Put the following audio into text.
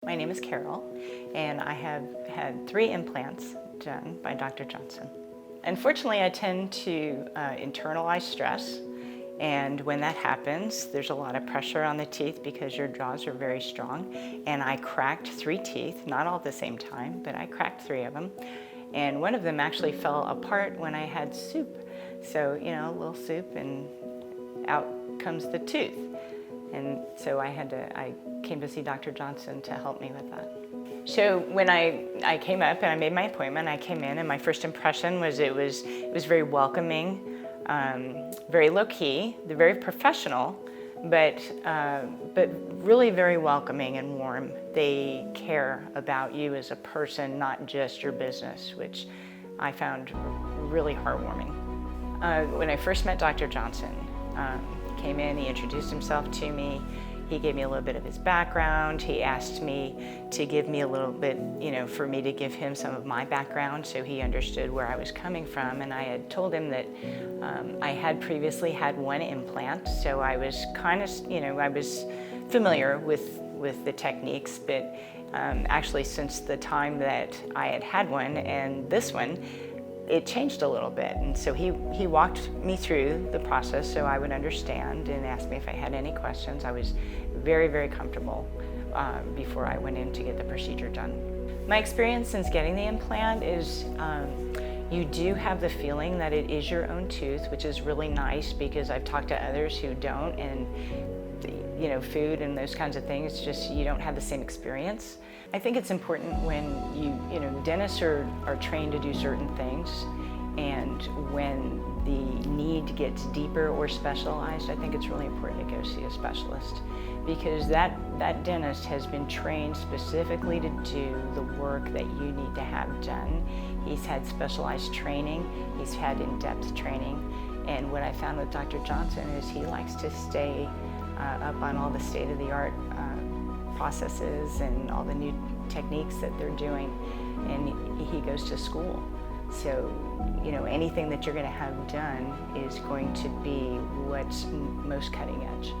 My name is Karole, and I have had 3 implants done by Dr. Johnson. Unfortunately, I tend to internalize stress, and when that happens, there's a lot of pressure on the teeth because your jaws are very strong. And I cracked 3 teeth, not all at the same time, but I cracked 3 of them. And one of them actually fell apart when I had soup. So, a little soup and out comes the tooth. And so I came to see Dr. Johnson to help me with that. So when I came up and I made my appointment, I came in and my first impression was it was very welcoming, very low key, they're very professional, but really very welcoming and warm. They care about you as a person, not just your business, which I found really heartwarming. When I first met Dr. Johnson, he came in, he introduced himself to me. He gave me a little bit of his background. He asked me to give me a little bit, for me to give him some of my background so he understood where I was coming from. And I had told him that I had previously had 1 implant, so I was kind of, I was familiar with the techniques, but actually since the time that I had had one and this one, it changed a little bit. And so he walked me through the process so I would understand and asked me if I had any questions. I was very, very comfortable before I went in to get the procedure done. My experience since getting the implant is you do have the feeling that it is your own tooth, which is really nice because I've talked to others who don't, and food and those kinds of things, just you don't have the same experience. I think it's important when dentists are trained to do certain things, and when the need gets deeper or specialized, I think it's really important to go see a specialist, because that dentist has been trained specifically to do the work that you need to have done. He's had specialized training, he's had in-depth training, and what I found with Dr. Johnson is he likes to stay up on all the state-of-the-art processes and all the new techniques that they're doing, and he goes to school. So, anything that you're going to have done is going to be what's most cutting edge.